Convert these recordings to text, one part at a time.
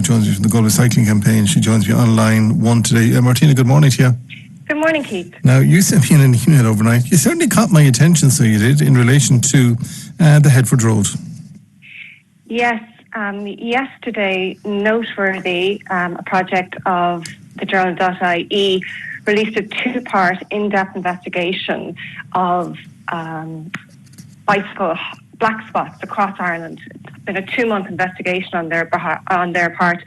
joins me from the Galway Cycling Campaign. She joins me online one today. Martina, good morning to you. Good morning, Keith. Now, you sent me an email overnight. You certainly caught my attention, so you did, in relation to the Headford Road. Yes, yesterday, noteworthy, a project of the journal.ie released a two-part in-depth investigation of bicycle black spots across Ireland. It's been a 2-month investigation on their part,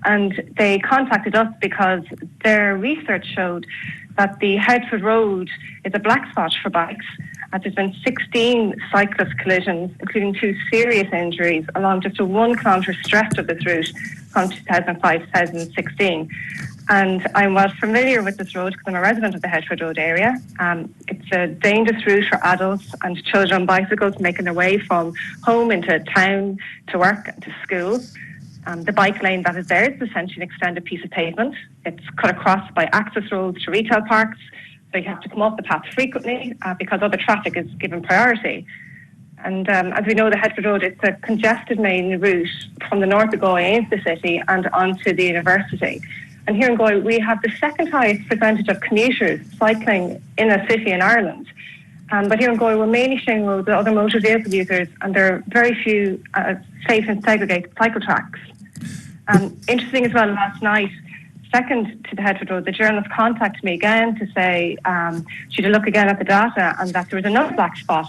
and they contacted us because their research showed that the Headford Road is a black spot for bikes. There's been 16 cyclist collisions, including 2 serious injuries along just a 1 kilometre stretch of this route from 2005 to 2016. And I'm well familiar with this road because I'm a resident of the Headford Road area. It's a dangerous route for adults and children on bicycles making their way from home into town, to work, and to school. The bike lane that is there is essentially an extended piece of pavement. It's cut across by access roads to retail parks, so you have to come off the path frequently because other traffic is given priority. And as we know, the Headford Road, it's a congested main route from the north of Galway into the city and onto the university. And here in Galway, we have the second highest percentage of commuters cycling in a city in Ireland. But here in Galway, we're mainly sharing roads with other motor vehicle users, and there are very few safe and segregated cycle tracks. Interesting as well, last night, second to the Headford Road, the journalist contacted me again to say she had a look again at the data and that there was another black spot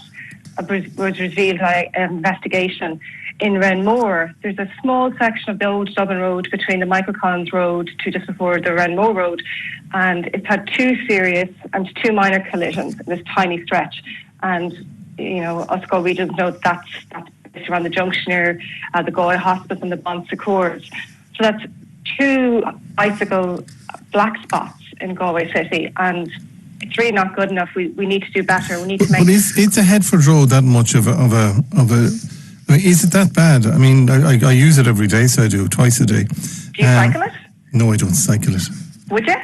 was revealed by an investigation in Renmore. There's a small section of the old Dublin Road between the Michael Collins Road to just before the Renmore Road, and it's had 2 serious and 2 minor collisions in this tiny stretch. And, you know, us Galwegians know that's around the junction near the Galway Hospice and the Bon Secours. So that's 2 bicycle black spots in Galway City, and it's really not good enough. We need to do better. We need to make. But is a Headford Road that much of a? I mean, is it that bad? I mean, I use it every day, so I do twice a day. Do you cycle it? No, I don't cycle it. Would you?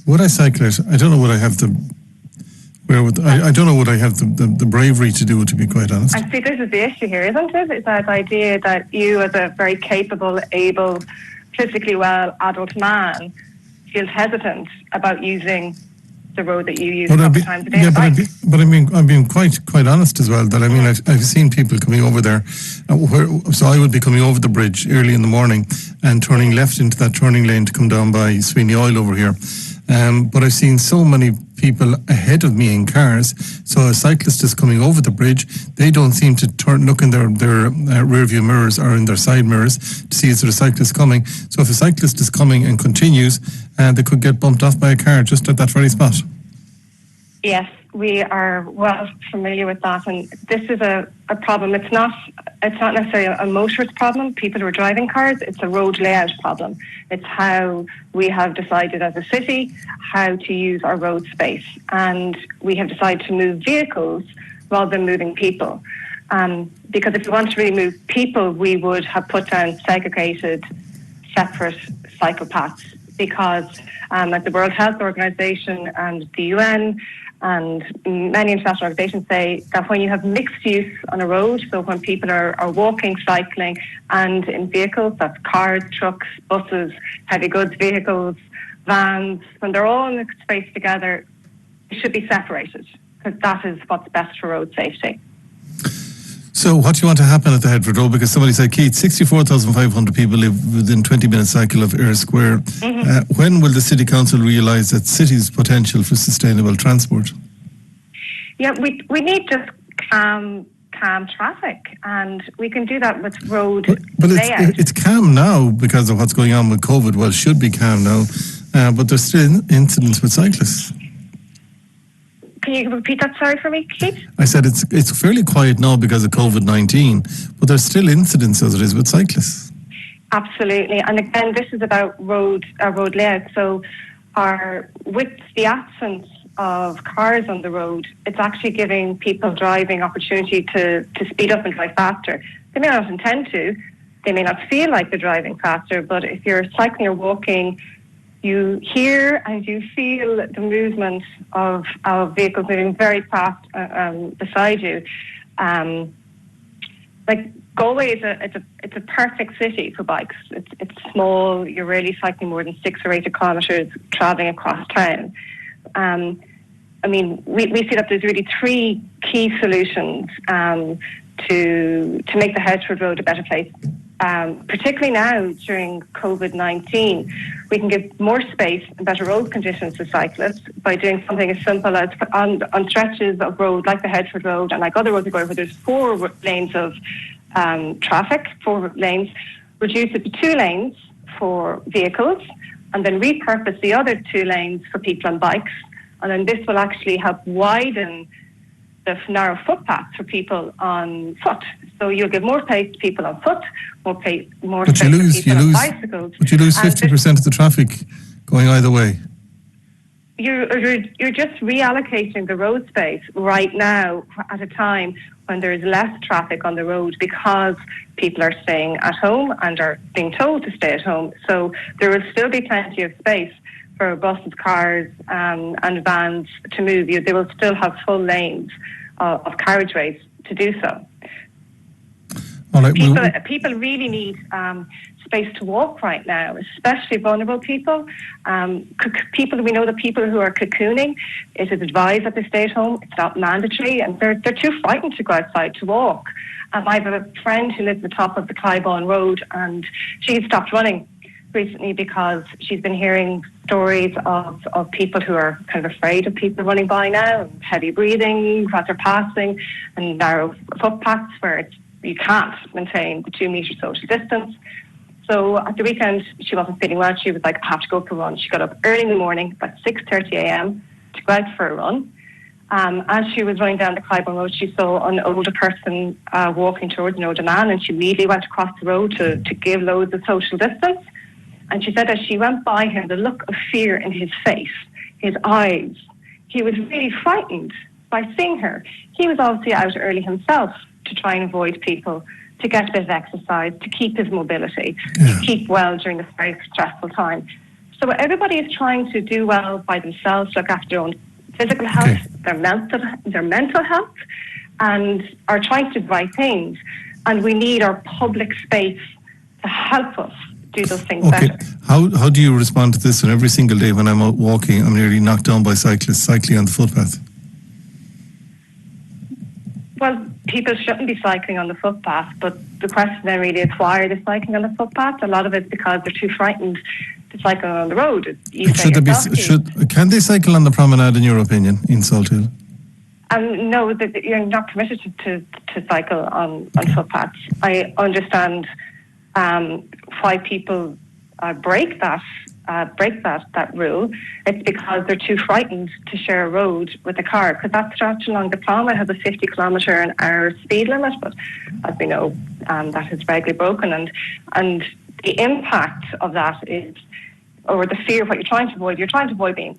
Would I cycle it? I don't know what I have the. I don't know what I have the bravery to do it, to be quite honest. And see, this is the issue here, isn't it? It's that idea that you, as a very capable, able, physically well adult man, feels hesitant about using the road that you use a couple times a day. Yeah, but I'm being quite honest as well. That I mean, I've seen people coming over there. So I would be coming over the bridge early in the morning and turning left into that turning lane to come down by Sweeney Oil over here. But I've seen so many people ahead of me in cars. So a cyclist is coming over the bridge. They don't seem to look in their rear view mirrors or in their side mirrors to see is there a cyclist coming. So if a cyclist is coming and continues, they could get bumped off by a car just at that very spot. Yes, we are well familiar with that, and this is a problem. It's not necessarily a motorist problem, people who are driving cars. It's a road layout problem. It's how we have decided as a city how to use our road space, and we have decided to move vehicles rather than moving people. Because if we want to really move people, we would have put down segregated, separate cycle paths, because like the World Health Organization and the UN and many international organizations say that when you have mixed use on a road, so when people are walking, cycling, and in vehicles, that's cars, trucks, buses, heavy goods vehicles, vans, when they're all in the space together, it should be separated, because that is what's best for road safety. So what do you want to happen at the Headford Road? Because somebody said, Keith, 64,500 people live within 20-minute cycle of Eyre Square. Mm-hmm. When will the City Council realise that city's potential for sustainable transport? Yeah, we need just calm traffic, and we can do that with road layout. It's calm now because of what's going on with COVID. Well, it should be calm now, but there's still incidents with cyclists. Can you repeat that, sorry, for me, Keith? I said it's fairly quiet now because of COVID-19, but there's still incidents as it is with cyclists. Absolutely. And again, this is about road layout. So with the absence of cars on the road, it's actually giving people driving opportunity to speed up and drive faster. They may not intend to. They may not feel like they're driving faster, but if you're cycling or walking, you hear and you feel the movement of vehicles moving very fast beside you. Like Galway is it's a perfect city for bikes. It's small. You're rarely cycling more than 6 or 8 kilometres travelling across town. I mean, we see that there's really 3 key solutions to make the Headford Road a better place. Particularly now during COVID-19, we can give more space and better road conditions to cyclists by doing something as simple as on stretches of road like the Headford Road and like other roads where there's 4 lanes of traffic, 4 lanes, reduce it to 2 lanes for vehicles and then repurpose the other 2 lanes for people on bikes. And then this will actually help widen the narrow footpaths for people on foot. So you'll give more space to people on foot, more space for people on bicycles. But you lose 50% of the traffic going either way. You're just reallocating the road space right now at a time when there is less traffic on the road because people are staying at home and are being told to stay at home. So there will still be plenty of space for buses, cars and vans to move. They will still have full lanes of carriageways to do so. All right, people really need space to walk right now, especially vulnerable people. We know that people who are cocooning, it is advised that they stay at home. It's not mandatory, and they're too frightened to go outside to walk. I have a friend who lives at the top of the Clybourne Road, and she had stopped running recently because she's been hearing stories of people who are kind of afraid of people running by now, and heavy breathing as they're passing, and narrow footpaths where you can't maintain the 2 metre social distance. So at the weekend, she wasn't feeling well. She was like, I have to go for a run. She got up early in the morning, about 6:30 a.m, to go out for a run. As she was running down the Clybourne Road, she saw an older person walking towards an older man, and she immediately went across the road to give loads of social distance. And she said as she went by him, the look of fear in his face, his eyes, he was really frightened by seeing her. He was obviously out early himself to try and avoid people, to get a bit of exercise, to keep his mobility, to keep well during this very stressful time. So everybody is trying to do well by themselves, look after their own physical health, their mental health, and are trying to do the right things. And we need our public space to help us do those things better. How do you respond to this? And every single day when I'm out walking, I'm nearly knocked down by cyclists cycling on the footpath. Well, people shouldn't be cycling on the footpath, but the question then really is why are they cycling on the footpath? A lot of it's because they're too frightened to cycle on the road. Can they cycle on the promenade, in your opinion, in Salthill? No, you're not permitted to cycle on footpaths. I understand why people break that rule. It's because they're too frightened to share a road with a car, because that stretch along the promenade has a 50 kilometre an hour speed limit, but as we know, that is regularly broken, and the impact of that is, or the fear of what you're trying to avoid being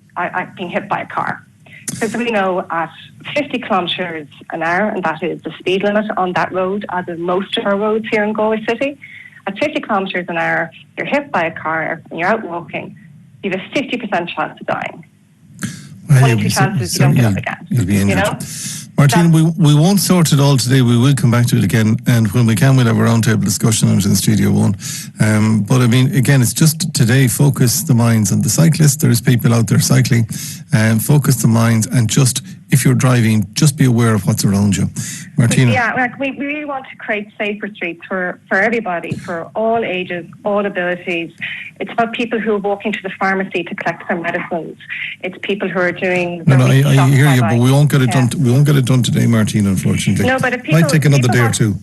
hit by a car. Because we know at 50 kilometres an hour, and that is the speed limit on that road, as in most of our roads here in Galway City, at 50 kilometres an hour, you're hit by a car and you're out walking, you have a 50% chance of dying. Well, 1 in 2 chances you don't get up again. You'll be injured. You know? Martina, we won't sort it all today. We will come back to it again, and when we can, we'll have a roundtable discussion on it in Studio 1. But I mean, again, it's just today, focus the minds on the cyclists. There's people out there cycling, and focus the minds, and just, if you're driving, just be aware of what's around you. Martina? Yeah, we really want to create safer streets for everybody, for all ages, all abilities. It's about people who are walking to the pharmacy to collect their medicines. It's people who are doing... I hear you, but we won't get it done. We won't get it done today, Martina, unfortunately. No, but if people... Might take another day or two.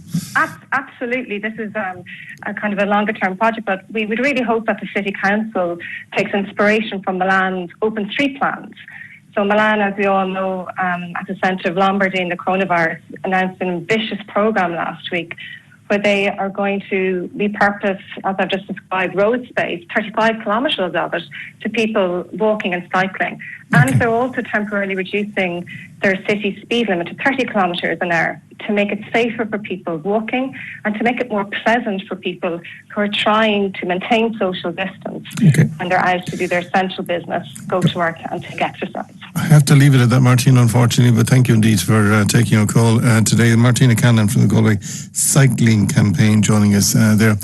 Absolutely. This is a kind of a longer-term project, but we would really hope that the City Council takes inspiration from Milan's open street plans. So Milan, as we all know, at the centre of Lombardy in the coronavirus, announced an ambitious programme last week where they are going to repurpose, as I've just described, road space, 35 kilometres of it, to people walking and cycling. And they're also temporarily reducing their city speed limit to 30 kilometres an hour to make it safer for people walking and to make it more pleasant for people who are trying to maintain social distance when they're out to do their essential business, go to work and take exercise. have to leave it at that, Martina, unfortunately, but thank you indeed for taking your call today. Martina Cannon from the Galway Cycling Campaign joining us there.